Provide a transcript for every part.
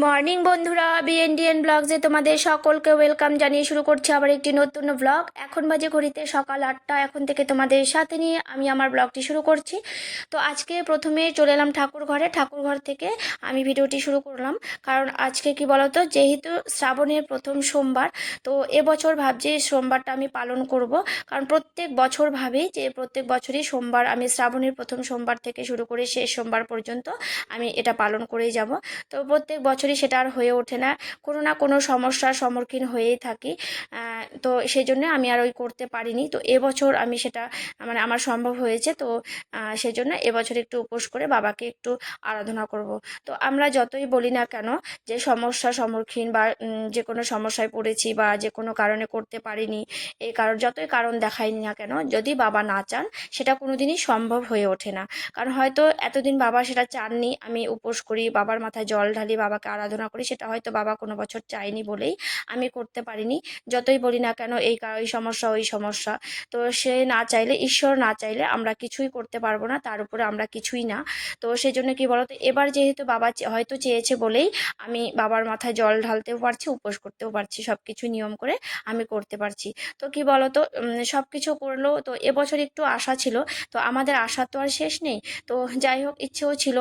Morning বন্ধুরা, বিএনডিএন ব্লগসে তোমাদের সকলকে ওয়েলকাম জানিয়ে শুরু করছি আবার একটি নতুন ব্লগ। এখন বাজে ঘড়িতে সকাল 8টা। এখন থেকে তোমাদের সাথে নিয়ে আমি আমার ব্লগটি শুরু করছি। তো আজকে প্রথমে চলে এলাম ঠাকুর ঘর থেকে আমি ভিডিওটি শুরু করলাম। কারণ আজকে কি বলতো, যেহেতু শ্রাবণের প্রথম সোমবার, তো এবছর ভাবছি সোমবারটা আমি পালন করব। কারণ প্রত্যেক বছর ভাবি যে প্রত্যেক বছরই সোমবার আমি শ্রাবণের প্রথম সোমবার থেকে শুরু করে শেষ সোমবার পর্যন্ত আমি এটা পালন করেই যাব। তো প্রত্যেক বছরই সেটা আর হয়ে ওঠে না কোনো সমস্যার সম্মুখীন হয়েই থাকি। তো সেই জন্য আমি আর ওই করতে পারিনি। তো এবছর আমি সেটা মানে আমার সম্ভব হয়েছে। তো সেই জন্য এবছর একটু উপোস করে বাবাকে একটু আরাধনা করব। তো আমরা যতই বলি না কেন যে সমস্যার সম্মুখীন বা যে কোনো সমস্যায় পড়েছি বা যে কোনো কারণে করতে পারিনি, এই কারণ যতই কারণ দেখাইনি না কেন, যদি বাবা না চান সেটা কোনো দিনই সম্ভব হয়ে ওঠে না। কারণ হয়তো এতদিন বাবা সেটা চাননি আমি উপোস করি, বাবার মাথায় জল ঢালি, বাবাকে আরাধনা করি, সেটা হয়তো বাবা কোনো বছর চায়নি বলেই আমি করতে পারিনি। যতই বলি না কেন এই সমস্যা ওই সমস্যা, তো সে না চাইলে, ঈশ্বর না চাইলে আমরা কিছুই করতে পারবো না, তার উপরে আমরা কিছুই না। তো সেই জন্য কি বলতো, এবার যেহেতু বাবা হয়তো চেয়েছে বলেই আমি বাবার মাথায় জল ঢালতেও পারছি, উপোস করতেও পারছি, সব কিছু নিয়ম করে আমি করতে পারছি। তো কি বলতো, সব কিছু করলেও তো এবছর একটু আশা ছিল। তো আমাদের আশা তো আর শেষ নেই। তো যাই হোক, ইচ্ছেও ছিল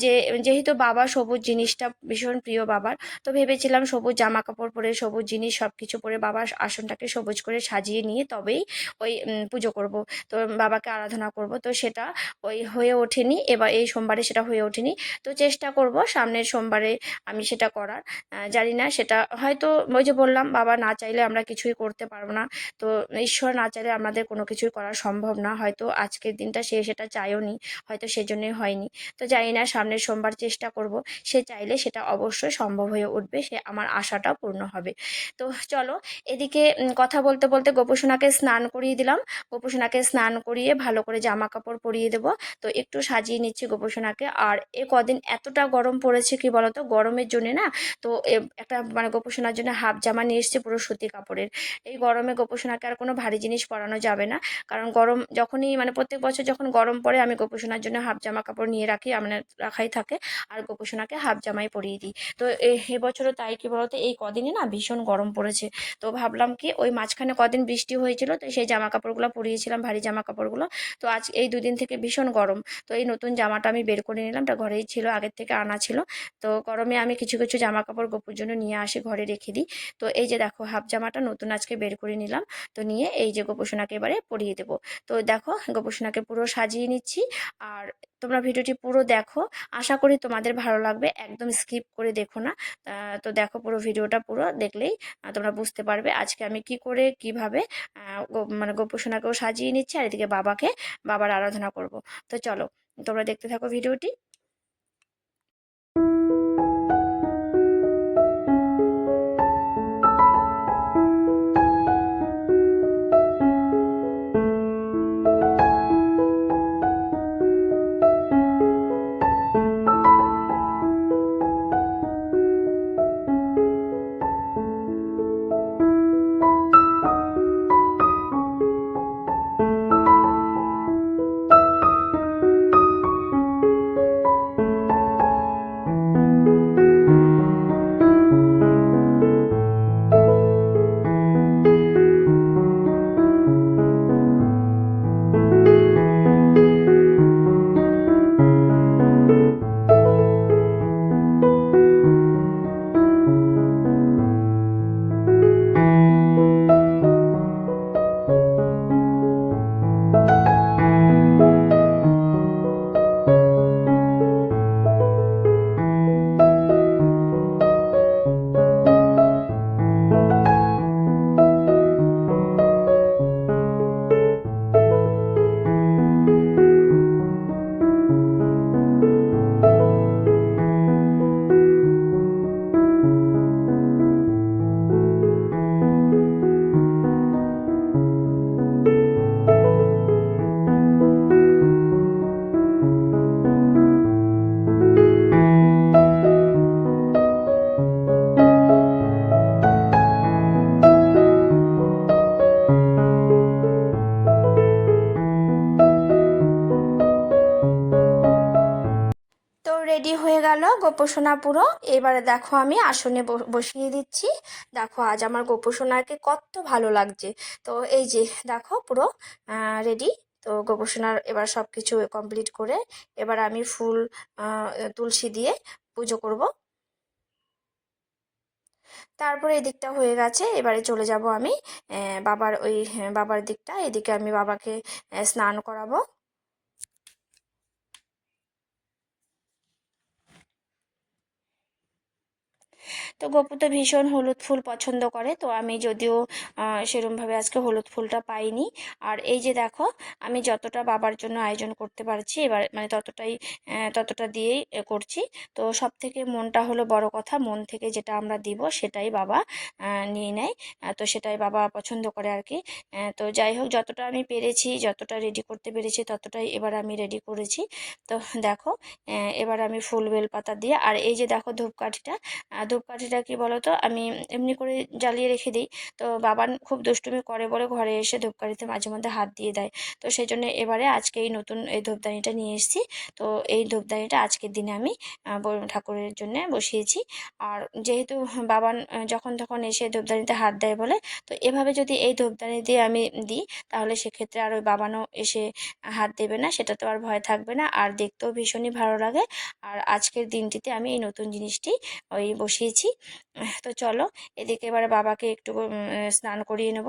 যে যেহেতু বাবা সবুজ জিনিসটা ভীষণ প্রিয় বাবার, তো ভেবেছিলাম সবুজ জামা কাপড় পরে, সবুজ জিনিস সব কিছু পরে বাবার আসনটাকে সবুজ করে সাজিয়ে নিয়ে তবেই ওই পুজো করব, তো বাবাকে আরাধনা করব। তো সেটা ওই হয়ে ওঠেনি, এবার এই সোমবারে সেটা হয়ে ওঠেনি। তো চেষ্টা করব সামনের সোমবারে আমি সেটা করার। জানি না, সেটা হয়তো ওই যে বললাম, বাবা না চাইলে আমরা কিছুই করতে পারবো না। তো ঈশ্বর না চাইলে আমাদের কোনো কিছুই করা সম্ভব না। হয়তো আজকের দিনটা সে সেটা চায়ও নি, হয়তো সেজন্যই হয়নি। তো জানি না, সামনের সোমবার চেষ্টা করব, সে চাইলে সেটা অবশ্যই সম্ভব হয়ে উঠবে, সে আমার আশাটাও পূর্ণ হবে। তো চলো, এদিকে কথা বলতে বলতে গোপসোনাকে স্নান করিয়ে দিলাম। গোপসোনাকে স্নান করিয়ে ভালো করে জামা কাপড় পরিয়ে দেবো। তো একটু সাজিয়ে নিচ্ছি গোপসোনাকে। আর এ কদিন এতটা গরম পড়েছে, কি বলতো, গরমের জন্য না, তো একটা মানে গোপসোনার জন্য হাফ জামা নিয়ে এসছে পুরো সুতি কাপড়ের। এই গরমে গোপসোনাকে আর কোনো ভারী জিনিস পরানো যাবে না। কারণ গরম যখনই মানে প্রত্যেক বছর যখন গরম পড়ে আমি গোপসোনার জন্য হাফ জামা কাপড় নিয়ে রাখি, মানে রাখাই থাকে, আর গোপসোনাকে হাফ জামাই পরিয়ে দিই। তো এবছরও তাই, কি বলতো, এই কদিনে না ভীষণ গরম পড়েছে। তো ভাবলাম কি, ওই মাঝখানে কদিন বৃষ্টি হয়েছিল, তো সেই জামা কাপড়গুলো পরিয়েছিলাম, ভারী জামা কাপড়গুলো। তো আজ এই দুদিন থেকে ভীষণ গরম। তো এই নতুন জামাটা আমি বের করে নিলাম, এটা ঘরেই ছিল, আগের থেকে আনা ছিল। তো গরমে আমি কিছু কিছু জামা কাপড় গোপুর জন্য নিয়ে আসি, ঘরে রেখে দিই। তো এই যে দেখো, হাফ জামাটা নতুন আজকে বের করে নিলাম। তো নিয়ে এই যে গোপসোনাকে এবারে পরিয়ে দেবো। তো দেখো, গোপসোনাকে পুরো সাজিয়ে নিচ্ছি। আর তোমরা ভিডিওটি পুরো দেখো, আশা করি তোমাদের ভালো লাগবে, একদম স্কিপ করে দেখো না। তো দেখো, পুরো ভিডিওটা পুরো দেখলেই তোমরা বুঝতে পারবে আজকে আমি কি করে কিভাবে মানে গোপসোনাকেও সাজিয়ে নিচ্ছি, আর এদিকে বাবার আরাধনা করব। তো চলো, তোমরা দেখতে থাকো ভিডিওটি। গোপোষণা পুরো। এবারে দেখো আমি আসনে বসিয়ে দিচ্ছি। দেখো আজ আমার গোপোষণাকে কত ভালো লাগছে। তো এই যে দেখো পুরো রেডি। তো গোপোষণার এবার সব কিছু কমপ্লিট করে এবার আমি ফুল তুলসী দিয়ে পুজো করব। তারপরে এদিকটা হয়ে গেছে, এবারে চলে যাব আমি বাবার বাবার দিকটা। এদিকে আমি বাবাকে স্নান করাবো। তো গপু তো ভীষণ হলুদ ফুল পছন্দ করে, তো আমি যদিও সেরমভাবে আজকে হলুদ ফুলটা পাইনি। আর এই যে দেখো আমি যতটা বাবার জন্য আয়োজন করতে পারছি এবার মানে ততটা দিয়েই করছি। তো সব থেকে মনটা হলো বড় কথা, মন থেকে যেটা আমরা দিব সেটাই বাবা নিয়ে নেয়। তো সেটাই বাবা পছন্দ করে আর কি। তো যাই হোক, যতটা আমি পেরেছি, যতটা রেডি করতে পেরেছি ততটাই এবার আমি রেডি করেছি। তো দেখো এবার আমি ফুল বেলপাতা দিয়ে, আর এই যে দেখো ধূপকাঠিটা, ধূপকাঠিটা কি বলতো আমি এমনি করে জ্বালিয়ে রেখে দিই। তো বাবা খুব দুষ্টুমি করে বলে ঘরে এসে ধূপকাঠিতে মাঝে মধ্যে হাত দিয়ে দেয়। তো সেই জন্য এবারে আজকে এই নতুন এই ধূপদানিটা নিয়ে এসেছি। তো এই ধূপদানিটা আজকের দিনে আমি ঠাকুরের জন্য বসিয়েছি। আর যেহেতু বাবান যখন তখন এসে ধূপদানিতে হাত দেয় বলে, তো এভাবে যদি এই ধূপদানি দিয়ে আমি দিই তাহলে সেক্ষেত্রে আর ওই বাবানও এসে হাত দেবে না, সেটা তো আর ভয় থাকবে না, আর দেখতেও ভীষণই ভালো লাগে। আর আজকের দিনটিতে আমি এই নতুন জিনিসটি বসিয়েছি। তো চলো এদিকে এবারে বাবাকে একটু স্নান করিয়ে নেব।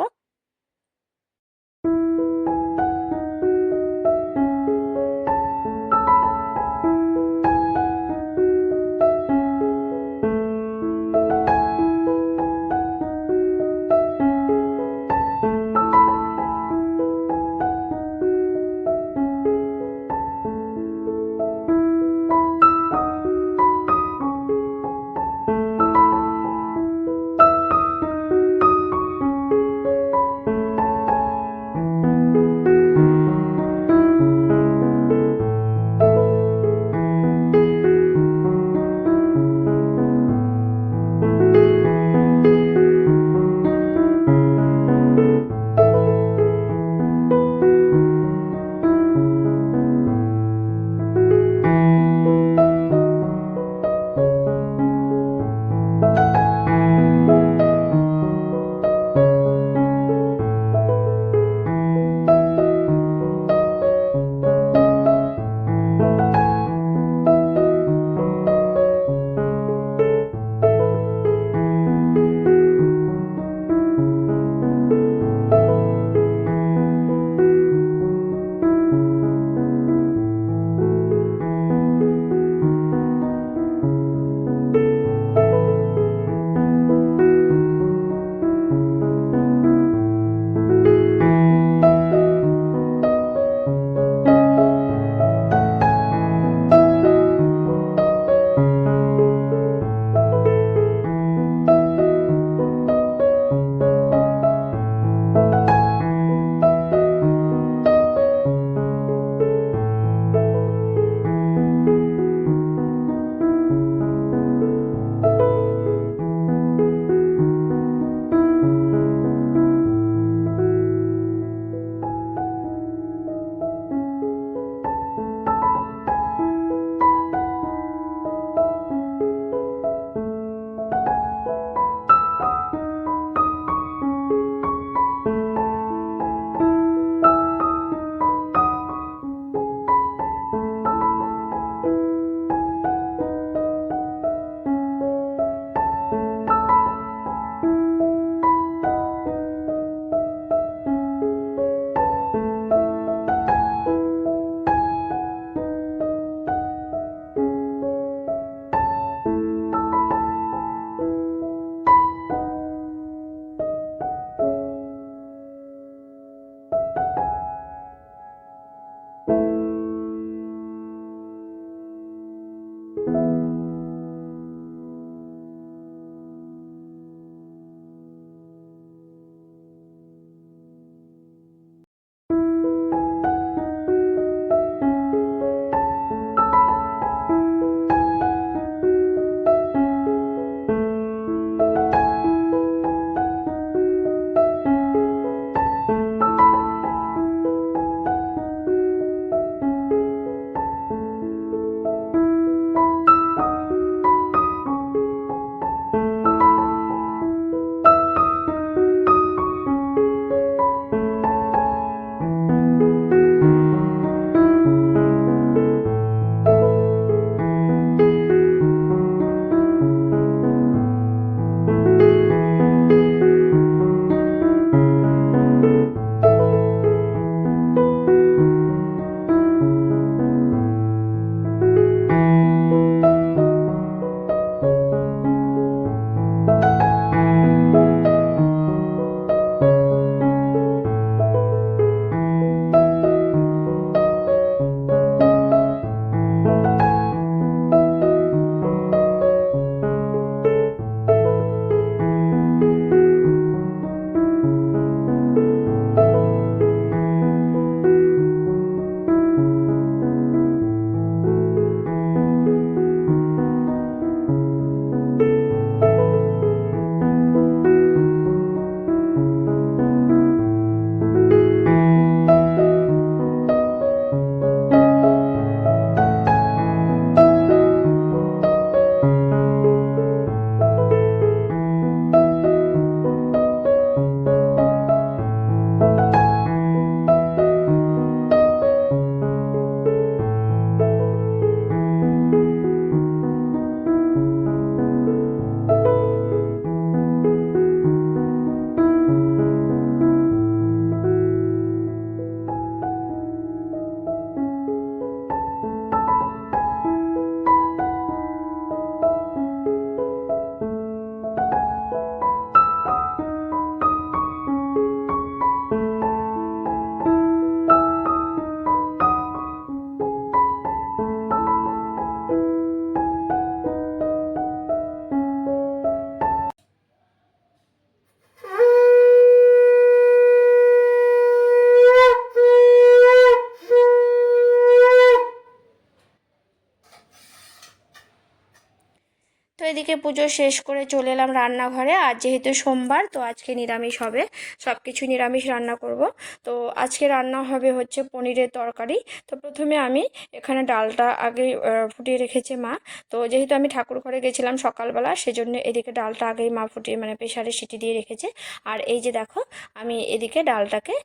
থেকে পুজো শেষ করে চলে এলাম রান্নাঘরে। আর যেহেতু সোমবার, তো আজকে নিরামিষ হবে, সব কিছু নিরামিষ রান্না করব। তো আজকে রান্না হবে হচ্ছে পনিরের তরকারি। তো প্রথমে আমি এখানে ডালটা আগে ফুটিয়ে রেখেছে মা। তো যেহেতু আমি ঠাকুর ঘরে গেছিলাম সকালবেলা, সেজন্য এদিকে ডালটা আগেই মা ফুটিয়ে মানে প্রেশারে সিটি দিয়ে রেখেছে। আর এই যে দেখো, আমি এদিকে ডালটাকে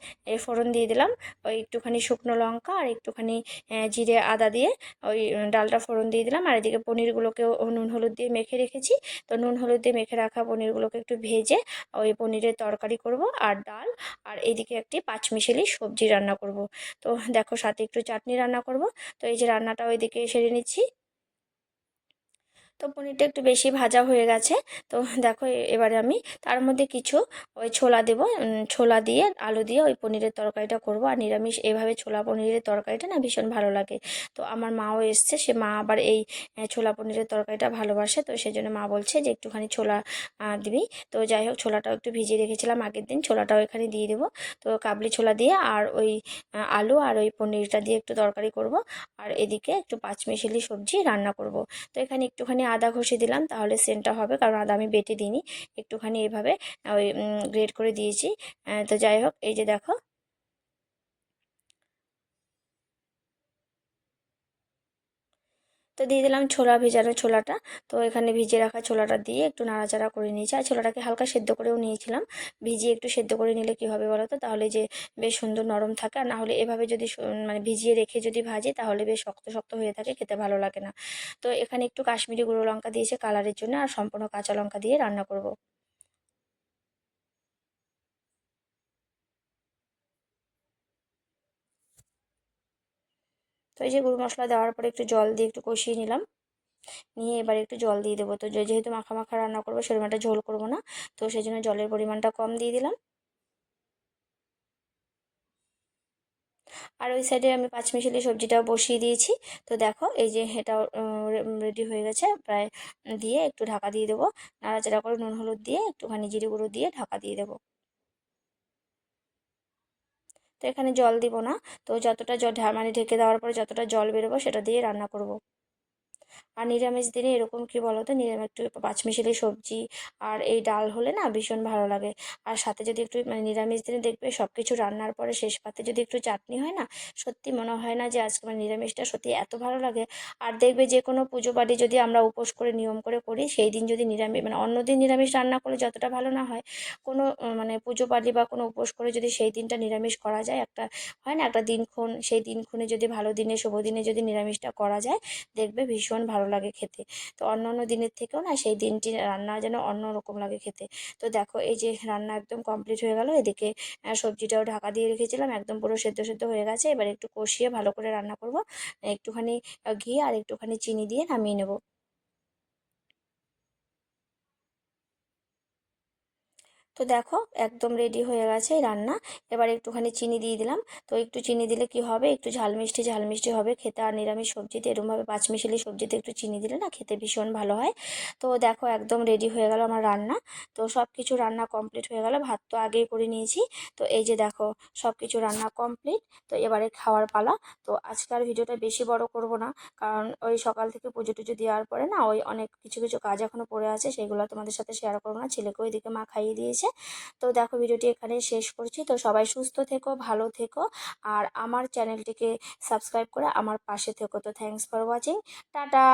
ফোড়ন দিয়ে দিলাম, ওই একটুখানি শুকনো লঙ্কা আর একটুখানি জিরে আদা দিয়ে ওই ডালটা ফোড়ন দিয়ে দিলাম। আর এদিকে পনিরগুলোকেও নুন হলুদ দিয়ে মেখে রেখেছি। তো নুন হলুদ দিয়ে মেখে রাখা পনিরগুলোকে একটু ভেজে ওই পনিরের তরকারি করব আর ডাল, আর এইদিকে একটি পাঁচমিশালি সবজি রান্না করব। তো দেখো, সাথে একটু চাটনি রান্না করব। তো এই যে রান্নাটা ওইদিকে সেরে নিচ্ছি। তো পনিরটা একটু বেশি ভাজা হয়ে গেছে। তো দেখো, এবারে আমি তার মধ্যে কিছু ওই ছোলা দেব। ছোলা দিয়ে আলু দিয়ে ওই পনিরের তরকারিটা করব। আর নিরামিষ এভাবে ছোলা পনিরের তরকারিটা না ভীষণ ভালো লাগে। তো আমার মাও এসছে, সে মা আবার এই ছোলা পনিরের তরকারিটা ভালোবাসে। তো সেই জন্য মা বলছে যে একটুখানি ছোলা দিবি। তো যাই হোক, ছোলাটাও একটু ভিজিয়ে রেখেছিলাম আগের দিন, ছোলাটাও এখানে দিয়ে দেবো। তো কাবলি ছোলা দিয়ে আর ওই আলু আর ওই পনিরটা দিয়ে একটু তরকারি করব। আর এদিকে একটু পাঁচমিশালি সবজি রান্না করব। তো এখানে একটুখানি আদা ঘষে দিলাম, তাহলে সেন্টটা হবে, কারণ আদা আমি বেটে দিইনি, একটুখানি এভাবে ওই গ্রেট করে দিয়েছি। তো যাই হোক, এই যে দেখো, তো দিয়ে দিলাম ছোলা, ভেজানো ছোলাটা। তো এখানে ভিজিয়ে রাখা ছোলাটা দিয়ে একটু নাড়াচাড়া করে নিয়েছি। আর ছোলাটাকে হালকা সেদ্ধ করেও নিয়েছিলাম। ভিজিয়ে একটু সেদ্ধ করে নিলে কি হবে বলো তো, তাহলে যে বেশ সুন্দর নরম থাকে। আর না হলে এভাবে যদি মানে ভিজিয়ে রেখে যদি ভাজি, তাহলে বেশ শক্ত শক্ত হয়ে থাকে, খেতে ভালো লাগে না। তো এখানে একটু কাশ্মীরি গুঁড়ো লঙ্কা দিয়েছে কালারের জন্য, আর সম্পূর্ণ কাঁচা লঙ্কা দিয়ে রান্না করব। তো এই যে গুঁড়ো মশলা দেওয়ার পরে একটু জল দিয়ে একটু কষিয়ে নিলাম। নিয়ে এবার একটু জল দিয়ে দেবো। তো যেহেতু মাখা মাখা রান্না করবো, সেরকম একটা ঝোল করবো না, তো সেই জন্য জলের পরিমাণটা কম দিয়ে দিলাম। আর ওই সাইডে আমি পাঁচমিশালি সবজিটাও বসিয়ে দিয়েছি। তো দেখো, এই যে এটাও রেডি হয়ে গেছে প্রায়। দিয়ে একটু ঢাকা দিয়ে দেবো, নাড়াচাড়া করে নুন হলুদ দিয়ে একটুখানি জিরে গুঁড়ো দিয়ে ঢাকা দিয়ে দেবো। তো এখানে জল দিব না। তো যতটা জল মানে ঢেকে দেওয়ার পরে যতটা জল বেরোবো সেটা দিয়ে রান্না করব। আর নিরামিষ দিনে এরকম কি বলতো, নিরামিষ একটু পাঁচমিশালি সবজি আর এই ডাল হলে না ভীষণ ভালো লাগে। আর সাথে যদি একটু মানে নিরামিষ দিনে দেখবে সব কিছু রান্নার পরে শেষ পাতে যদি একটু চাটনি হয় না, সত্যি মনে হয় না যে আজকে মানে নিরামিষটা সত্যি এত ভালো লাগে। আর দেখবে যে কোনো পুজো বাড়ি যদি আমরা উপোস করে নিয়ম করে করি, সেই দিন যদি নিরামিষ মানে অন্য দিন নিরামিষ রান্না করলে যতটা ভালো না হয়, কোনো মানে পুজো বাড়ি বা কোনো উপোস করে যদি সেই দিনটা নিরামিষ করা যায়, একটা হয় না একটা দিনক্ষণ, সেই দিনক্ষণে যদি ভালো দিনে শুভ দিনে যদি নিরামিষটা করা যায়, দেখবে ভীষণ ভালো লাগে খেতে। তো অন্য অন্য দিনের থেকেও না সেই দিনটি রান্না যেন অন্য রকম লাগে খেতে। তো দেখো, এই যে রান্না একদম কমপ্লিট হয়ে গেল। এদিকে সবজিটাও ঢাকা দিয়ে রেখেছিলাম, একদম পুরো সেদ্ধ সেদ্ধ হয়ে গেছে। এবার একটু কষিয়ে ভালো করে রান্না করব। একটুখানি ঘি আর একটুখানি চিনি দিয়ে নামিয়ে নেব। তো দেখো, একদম রেডি হয়ে গেছে এই রান্না। এবার একটুখানি চিনি দিয়ে দিলাম। তো একটু চিনি দিলে কি হবে, একটু ঝাল মিষ্টি ঝাল মিষ্টি হবে খেতে। আর নিরামিষ সবজিতে এরকমভাবে পাঁচমিশালি সবজিতে একটু চিনি দিলে না খেতে ভীষণ ভালো হয়। তো দেখো, একদম রেডি হয়ে গেল আমার রান্না। তো সব কিছু রান্না কমপ্লিট হয়ে গেল, ভাত তো আগেই করে নিয়েছি। তো এই যে দেখো, সব কিছু রান্না কমপ্লিট। তো এবারে খাওয়ার পালা। তো আজকের ভিডিওটা বেশি বড় করব না, কারণ ওই সকাল থেকে পুজো টুজো দেওয়ার পরে না ওই অনেক কিছু কিছু কাজ এখনো পড়ে আছে, সেগুলো তোমাদের সাথে শেয়ার করবো না। ছেলেকে ওইদিকে মা খাইয়ে দিয়েছে। তো দেখো, ভিডিওটি এখানে শেষ করছি। তো সবাই সুস্থ থেকো, ভালো থেকো, আর আমার চ্যানেলটিকে সাবস্ক্রাইব করে আমার পাশে থেকো। তো থ্যাংকস ফর ওয়াচিং। টাটা।